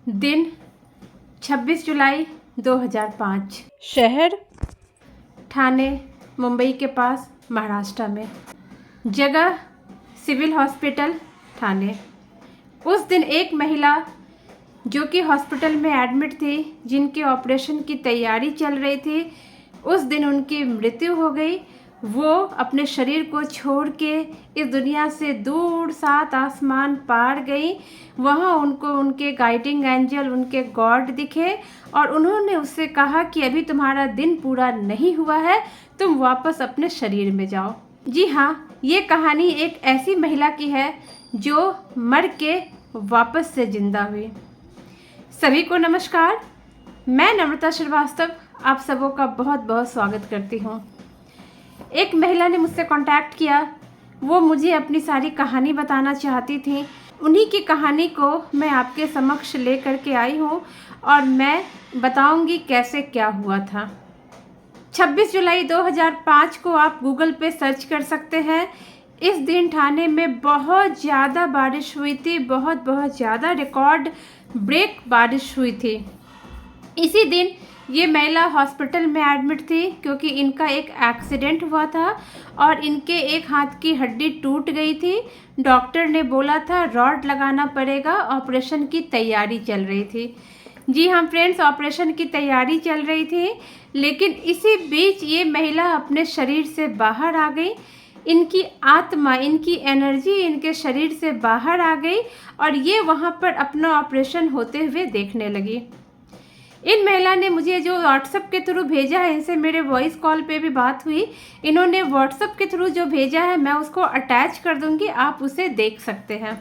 दिन 26 जुलाई 2005। शहर ठाणे, मुंबई के पास, महाराष्ट्र में। जगह सिविल हॉस्पिटल ठाणे। उस दिन एक महिला जो कि हॉस्पिटल में एडमिट थी, जिनके ऑपरेशन की तैयारी चल रही थी, उस दिन उनकी मृत्यु हो गई। वो अपने शरीर को छोड़ के इस दुनिया से दूर 7 आसमान पार गई। वहाँ उनको उनके गाइडिंग एंजल, उनके गॉड दिखे और उन्होंने उससे कहा कि अभी तुम्हारा दिन पूरा नहीं हुआ है, तुम वापस अपने शरीर में जाओ। जी हाँ, ये कहानी एक ऐसी महिला की है जो मर के वापस से जिंदा हुई। सभी को नमस्कार, मैं नम्रता श्रीवास्तव आप सबों का बहुत बहुत स्वागत करती हूँ। एक महिला ने मुझसे कांटेक्ट किया। वो मुझे अपनी सारी कहानी बताना चाहती थी। उन्हीं की कहानी को मैं आपके समक्ष ले करके आई हूँ और मैं बताऊँगी कैसे क्या हुआ था। 26 जुलाई 2005 को आप गूगल पे सर्च कर सकते हैं। इस दिन ठाणे में बहुत ज़्यादा बारिश हुई थी, बहुत ज़्यादा रिकॉर्ड ब्रेक बारिश हुई थी। इसी दिन ये महिला हॉस्पिटल में एडमिट थी क्योंकि इनका एक एक्सीडेंट हुआ था और इनके एक हाथ की हड्डी टूट गई थी। डॉक्टर ने बोला था रॉड लगाना पड़ेगा, ऑपरेशन की तैयारी चल रही थी। जी हाँ फ्रेंड्स, ऑपरेशन की तैयारी चल रही थी, लेकिन इसी बीच ये महिला अपने शरीर से बाहर आ गई। इनकी आत्मा, इनकी एनर्जी इनके शरीर से बाहर आ गई और ये वहाँ पर अपना ऑपरेशन होते हुए देखने लगी। इन महिला ने मुझे जो व्हाट्सएप के थ्रू भेजा है, इनसे मेरे वॉइस कॉल पे भी बात हुई। इन्होंने व्हाट्सएप के थ्रू जो भेजा है मैं उसको अटैच कर दूंगी, आप उसे देख सकते हैं।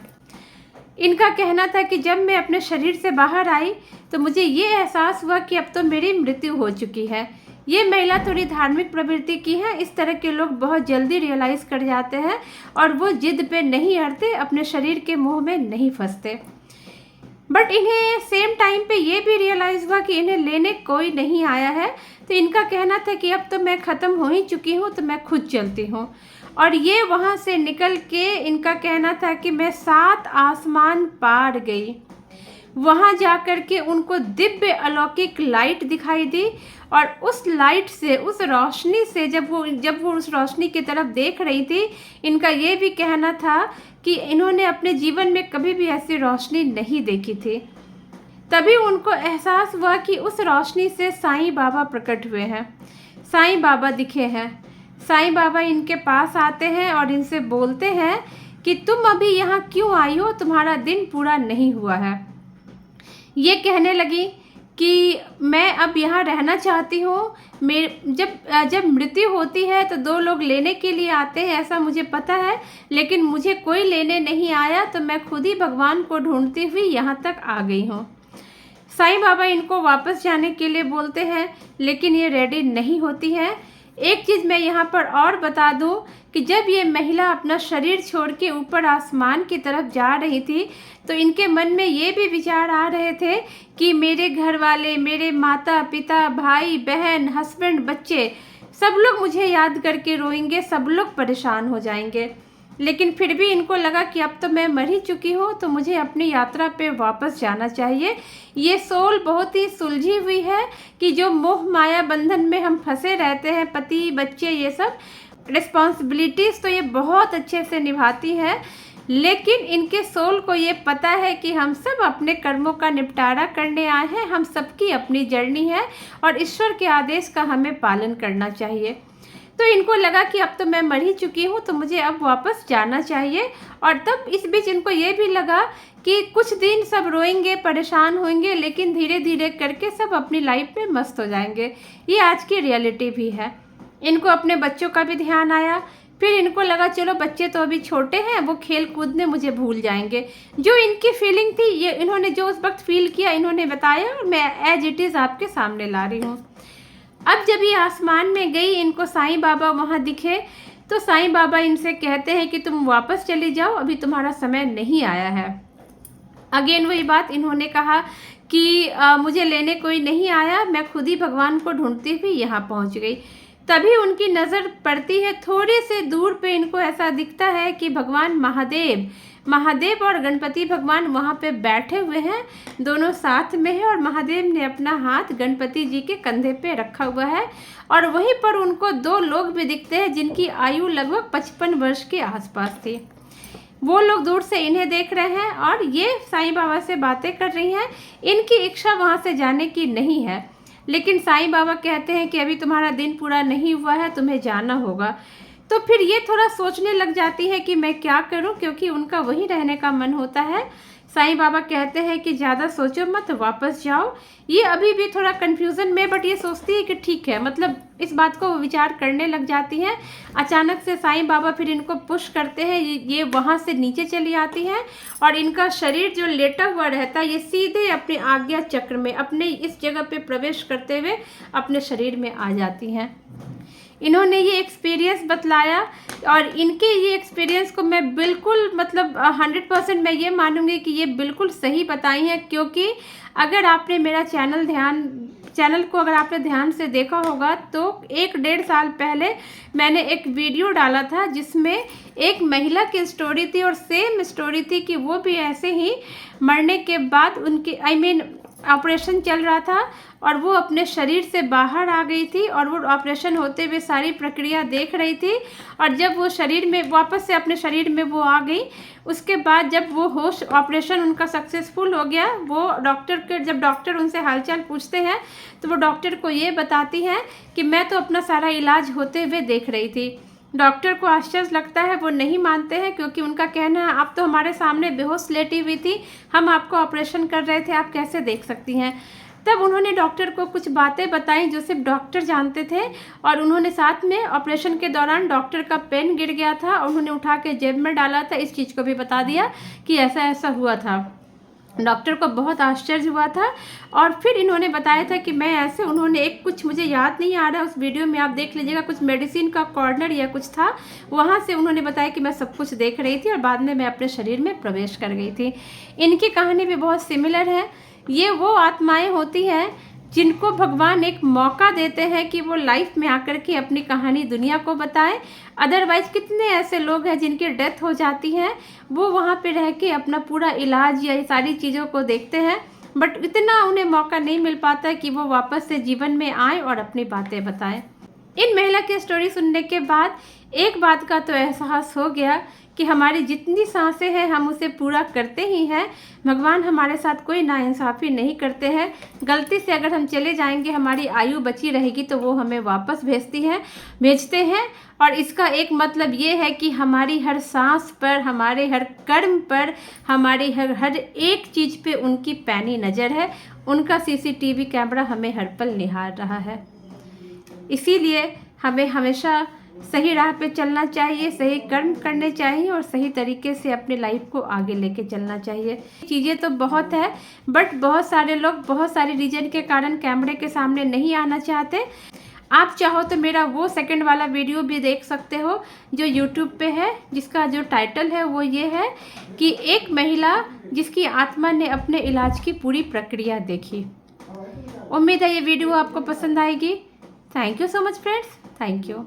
इनका कहना था कि जब मैं अपने शरीर से बाहर आई तो मुझे ये एहसास हुआ कि अब तो मेरी मृत्यु हो चुकी है। ये महिला थोड़ी धार्मिक प्रवृत्ति की है। इस तरह के लोग बहुत जल्दी रियलाइज़ कर जाते हैं और वो जिद पे नहीं अड़ते, अपने शरीर के मोह में नहीं फंसते। बट इन्हें सेम टाइम पे ये भी रियलाइज़ हुआ कि इन्हें लेने कोई नहीं आया है। तो इनका कहना था कि अब तो मैं ख़त्म हो ही चुकी हूँ, तो मैं खुद चलती हूँ। और ये वहाँ से निकल के इनका कहना था कि मैं 7 आसमान पार गई। वहाँ जा कर के उनको दिव्य अलौकिक लाइट दिखाई दी और उस लाइट से, उस रोशनी से जब वो उस रोशनी की तरफ देख रही थी, इनका ये भी कहना था कि इन्होंने अपने जीवन में कभी भी ऐसी रोशनी नहीं देखी थी। तभी उनको एहसास हुआ कि उस रोशनी से साईं बाबा प्रकट हुए हैं, साईं बाबा दिखे हैं। साईं बाबा इनके पास आते हैं और इनसे बोलते हैं कि तुम अभी यहाँ क्यों आई हो, तुम्हारा दिन पूरा नहीं हुआ है। ये कहने लगी कि मैं अब यहाँ रहना चाहती हूँ। जब मृत्यु होती है तो 2 लोग लेने के लिए आते हैं, ऐसा मुझे पता है, लेकिन मुझे कोई लेने नहीं आया, तो मैं खुद ही भगवान को ढूंढती हुई यहाँ तक आ गई हूँ। साईं बाबा इनको वापस जाने के लिए बोलते हैं, लेकिन ये रेडी नहीं होती है। एक चीज़ मैं यहाँ पर और बता दूँ कि जब ये महिला अपना शरीर छोड़ के ऊपर आसमान की तरफ जा रही थी तो इनके मन में ये भी विचार आ रहे थे कि मेरे घर वाले, मेरे माता पिता, भाई बहन, हस्बैंड, बच्चे, सब लोग मुझे याद करके रोएंगे, सब लोग परेशान हो जाएंगे। लेकिन फिर भी इनको लगा कि अब तो मैं मर ही चुकी हूँ, तो मुझे अपनी यात्रा पे वापस जाना चाहिए। ये सोल बहुत ही सुलझी हुई है कि जो मोह माया बंधन में हम फंसे रहते हैं, पति बच्चे, ये सब रिस्पॉन्सिबिलिटीज़ तो ये बहुत अच्छे से निभाती है, लेकिन इनके सोल को ये पता है कि हम सब अपने कर्मों का निपटारा करने आए हैं, हम सबकी अपनी जर्नी है और ईश्वर के आदेश का हमें पालन करना चाहिए। तो इनको लगा कि अब तो मैं मर ही चुकी हूँ, तो मुझे अब वापस जाना चाहिए। और तब इस बीच इनको ये भी लगा कि कुछ दिन सब रोएंगे, परेशान होंगे, लेकिन धीरे धीरे करके सब अपनी लाइफ में मस्त हो जाएंगे। ये आज की रियलिटी भी है। इनको अपने बच्चों का भी ध्यान आया। फिर इनको लगा चलो बच्चे तो अभी छोटे हैं, वो खेल कूद में मुझे भूल जाएंगे। जो इनकी फीलिंग थी, ये इन्होंने जो उस वक्त फील किया, इन्होंने बताया और मैं एज इट इज़ आपके सामने ला रही हूँ। अब जब ये आसमान में गई, इनको साईं बाबा वहाँ दिखे, तो साईं बाबा इनसे कहते हैं कि तुम वापस चली जाओ, अभी तुम्हारा समय नहीं आया है। अगेन वही बात इन्होंने कहा कि मुझे लेने कोई नहीं आया, मैं खुद ही भगवान को ढूंढती हुई यहाँ पहुँच गई। तभी उनकी नज़र पड़ती है थोड़े से दूर पे, इनको ऐसा दिखता है कि भगवान महादेव और गणपति भगवान वहाँ पे बैठे हुए हैं, दोनों साथ में है और महादेव ने अपना हाथ गणपति जी के कंधे पे रखा हुआ है। और वहीं पर उनको दो लोग भी दिखते हैं जिनकी आयु लगभग 55 वर्ष के आसपास थी। वो लोग दूर से इन्हें देख रहे हैं और ये साईं बाबा से बातें कर रही हैं। इनकी इच्छा वहाँ से जाने की नहीं है, लेकिन साईं बाबा कहते हैं कि अभी तुम्हारा दिन पूरा नहीं हुआ है, तुम्हें जाना होगा। तो फिर ये थोड़ा सोचने लग जाती है कि मैं क्या करूं, क्योंकि उनका वहीं रहने का मन होता है। साईं बाबा कहते हैं कि ज़्यादा सोचो मत, वापस जाओ। ये अभी भी थोड़ा कन्फ्यूज़न में, बट ये सोचती है कि ठीक है, मतलब इस बात को विचार करने लग जाती हैं। अचानक से साईं बाबा फिर इनको पुश करते हैं, ये वहाँ से नीचे चली आती हैं और इनका शरीर जो लेटा हुआ रहता है ये सीधे अपने आज्ञा चक्र में, अपने इस जगह पे प्रवेश करते हुए अपने शरीर में आ जाती हैं। इन्होंने ये एक्सपीरियंस बतलाया और इनके ये एक्सपीरियंस को मैं बिल्कुल मतलब 100% मैं ये मानूंगी कि ये बिल्कुल सही बताई हैं, क्योंकि अगर आपने मेरा चैनल को अगर आपने ध्यान से देखा होगा तो 1-1.5 साल पहले मैंने एक वीडियो डाला था जिसमें एक महिला की स्टोरी थी और सेम स्टोरी थी कि वो भी ऐसे ही मरने के बाद उनकी ऑपरेशन चल रहा था और वो अपने शरीर से बाहर आ गई थी और वो ऑपरेशन होते हुए सारी प्रक्रिया देख रही थी। और जब वो शरीर में वापस से अपने शरीर में वो आ गई, उसके बाद जब वो होश ऑपरेशन उनका सक्सेसफुल हो गया, वो जब डॉक्टर उनसे हालचाल पूछते हैं तो वो डॉक्टर को ये बताती हैं कि मैं तो अपना सारा इलाज होते हुए देख रही थी। डॉक्टर को आश्चर्य लगता है, वो नहीं मानते हैं, क्योंकि उनका कहना है आप तो हमारे सामने बेहोश लेटी हुई थी, हम आपको ऑपरेशन कर रहे थे, आप कैसे देख सकती हैं। तब उन्होंने डॉक्टर को कुछ बातें बताई जो सिर्फ डॉक्टर जानते थे और उन्होंने साथ में ऑपरेशन के दौरान डॉक्टर का पेन गिर गया था और उन्होंने उठा के जेब में डाला था, इस चीज़ को भी बता दिया कि ऐसा ऐसा हुआ था। डॉक्टर को बहुत आश्चर्य हुआ था और फिर इन्होंने बताया था कि मैं ऐसे, उन्होंने एक कुछ मुझे याद नहीं आ रहा, उस वीडियो में आप देख लीजिएगा, कुछ मेडिसिन का कॉर्नर या कुछ था, वहाँ से उन्होंने बताया कि मैं सब कुछ देख रही थी और बाद में मैं अपने शरीर में प्रवेश कर गई थी। इनकी कहानी भी बहुत सिमिलर है। ये वो आत्माएं होती हैं जिनको भगवान एक मौका देते हैं कि वो लाइफ में आकर के अपनी कहानी दुनिया को बताएं। अदरवाइज कितने ऐसे लोग हैं जिनकी डेथ हो जाती है, वो वहाँ पे रह के अपना पूरा इलाज या सारी चीज़ों को देखते हैं, बट इतना उन्हें मौका नहीं मिल पाता कि वो वापस से जीवन में आए और अपनी बातें बताएं। इन महिला की स्टोरी सुनने के बाद एक बात का तो एहसास हो गया कि हमारी जितनी सांसें हैं हम उसे पूरा करते ही हैं। भगवान हमारे साथ कोई नाइंसाफ़ी नहीं करते हैं। गलती से अगर हम चले जाएंगे, हमारी आयु बची रहेगी तो वो हमें वापस भेजते हैं। और इसका एक मतलब ये है कि हमारी हर सांस पर, हमारे हर कर्म पर, हमारी हर एक चीज़ पे उनकी पैनी नज़र है। उनका CCTV कैमरा हमें हर पल निहार रहा है। इसीलिए हमें हमेशा सही राह पे चलना चाहिए, सही कर्म करने चाहिए और सही तरीके से अपनी लाइफ को आगे लेके चलना चाहिए। चीज़ें तो बहुत है, बट बहुत सारे लोग बहुत सारे रीजन के कारण कैमरे के सामने नहीं आना चाहते। आप चाहो तो मेरा वो सेकंड वाला वीडियो भी देख सकते हो जो YouTube पे है, जिसका जो टाइटल है वो ये है कि एक महिला जिसकी आत्मा ने अपने इलाज की पूरी प्रक्रिया देखी। उम्मीद है ये वीडियो आपको पसंद आएगी। Thank you so much friends, thank you.